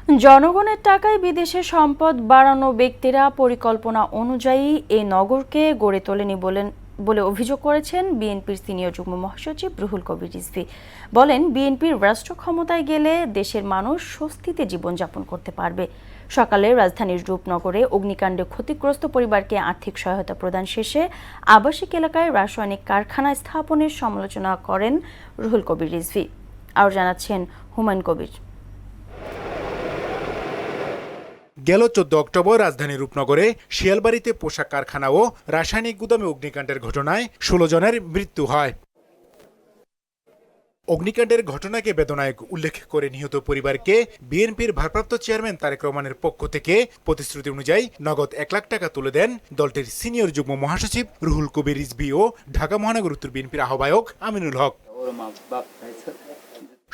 জনগণের টাকায় বিদেশে সম্পদ বাড়ানো ব্যক্তিরা পরিকল্পনা অনুযায়ী এই নগরকে গড়ে তোলেনি বলে অভিযোগ করেছেন বিএনপির সিনিয়র যুগ্ম মহাসচিব রুহুল কবির রিজভী। বলেন, বিএনপির রাষ্ট্র ক্ষমতায় গেলে দেশের মানুষ স্বস্তিতে জীবনযাপন করতে পারবে। সকালে রাজধানীর রূপনগরে অগ্নিকাণ্ডে ক্ষতিগ্রস্ত পরিবারকে আর্থিক সহায়তা প্রদান শেষে আবাসিক এলাকায় রাসায়নিক কারখানা স্থাপনের সমালোচনা করেন রুহুল কবির রিজভী। আরও জানাচ্ছেন হুমায়ুন কবির। গেল 14 অক্টোবর রাজধানীর রূপনগরে শিয়ালবাড়িতে পোশাক কারখানা ও রাসায়নিক গুদামে অগ্নিকাণ্ডের ঘটনায় 16 জনের মৃত্যু হয়। অগ্নিকাণ্ডের ঘটনাকে বেদনায়ক উল্লেখ করে নিহত পরিবারকে বিএনপির ভারপ্রাপ্ত চেয়ারম্যান তারেক রহমানের পক্ষ থেকে প্রতিশ্রুতি অনুযায়ী নগদ 1 লাখ টাকা তুলে দেন দলটির সিনিয়র যুগ্ম মহাসচিব রুহুল কবির রিজভী ও ঢাকা মহানগর উত্তর বিএনপির আহ্বায়ক আমিনুল হক।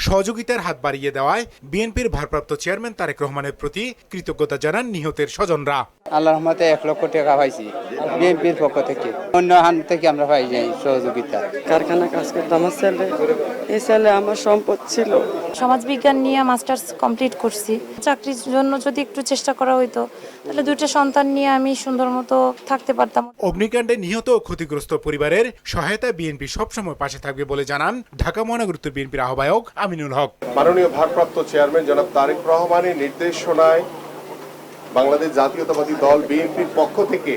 সহযোগিতার হাত বাড়িয়ে দেওয়ায় বিএনপির ভারপ্রাপ্ত চেয়ারম্যান তারেক রহমানের প্রতি কৃতজ্ঞতা জানান নিহতের স্বজনরা। আল্লাহর রহমতে 1 লক্ষ টাকা পাইছি বিএনপির পক্ষ থেকে, অন্য হাত থেকে আমরা পাই যাই সহযোগিতা। কারখানা কাজ করতে আমার ছেলে, এই ছেলে আমার সম্পদ ছিল। সমাজবিজ্ঞান নিয়ে মাস্টার্স কমপ্লিট করছি। চাকরির জন্য যদি একটু চেষ্টা করা হইতো তাহলে 2টা সন্তান নিয়ে আমি সুন্দর মতো থাকতে পারতাম। অগ্নিকাণ্ডে নিহত ও ক্ষতিগ্রস্ত পরিবারের সহায়তা বিএনপি সবসময় পাশে থাকবে বলে জানান ঢাকা মহানগর উত্তর বিএনপির আহ্বায়ক আমিনুল হক। মাননীয় ভারপ্রাপ্ত চেয়ারম্যান জনাব তারেক রহমানের নির্দেশনায় বাংলাদেশ জাতীয়তাবাদী দল বিএনপির পক্ষ থেকে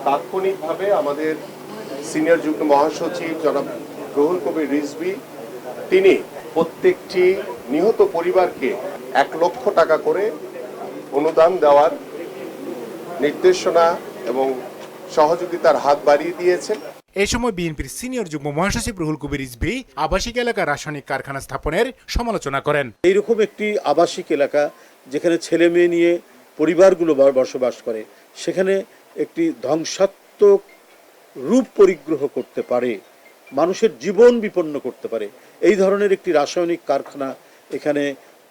তাৎক্ষণিকভাবে আমাদের সিনিয়র যুগ্ম মহাসচিব জনাব রুহুল কবির রিজভী তিনি প্রত্যেকটি নিহত পরিবারকে 1 লক্ষ টাকা করে অনুদান দেওয়ার নির্দেশনা এবং সহযোগিতার হাত বাড়িয়ে দিয়েছেন। এই সময় বিএনপির সিনিয়র যুগ্ম মহাসচিব রুহুল কবির রিজভী আবাসিক এলাকার রাসায়নিক কারখানা স্থাপনের সমালোচনা করেন। এইরকম একটি আবাসিক এলাকা যেখানে ছেলে মেয়ে নিয়ে পরিবারগুলো বসবাস করে, সেখানে একটি ধ্বংসাত্মক রূপ পরিগ্রহ করতে পারে, মানুষের জীবন বিপন্ন করতে পারে, এই ধরনের একটি রাসায়নিক কারখানা এখানে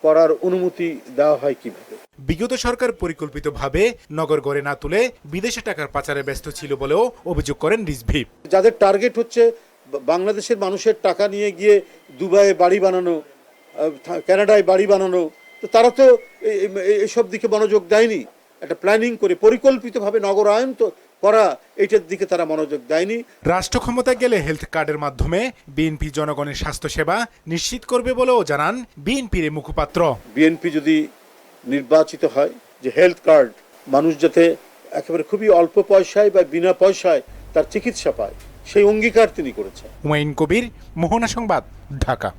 করার অনুমতি দেওয়া হয় কিভাবে? বিগত সরকার পরিকল্পিতভাবে নগর গড়ে না তুলে বিদেশে টাকার পাচারে ব্যস্ত ছিল বলেও অভিযোগ করেন রিজভী। যাদের টার্গেট হচ্ছে বাংলাদেশের মানুষের টাকা নিয়ে গিয়ে দুবাইয়ে বাড়ি বানানো, কানাডায় বাড়ি বানানো, তো তারা তো এইসব দিকে মনোযোগ দেয়নি। একটা প্ল্যানিং করে পরিকল্পিতভাবে নগরায়ন তো করা, এইটার দিকে তারা মনোযোগ দেয়নি। রাষ্ট্র ক্ষমতা গেলে হেলথ কার্ডের মাধ্যমে বিএনপি জনগণের স্বাস্থ্য সেবা নিশ্চিত করবে বলেও জানান বিএনপির মুখপাত্র। বিএনপি যদি নির্বাচিত হয়, যে হেলথ কার্ড মানুষ যাতে একেবারে খুবই অল্প পয়সায় বা বিনা পয়সায় তার চিকিৎসা পায়, সেই অঙ্গীকার তিনি করেছেন। হুমায়ুন কবির, মোহনা সংবাদ, ঢাকা।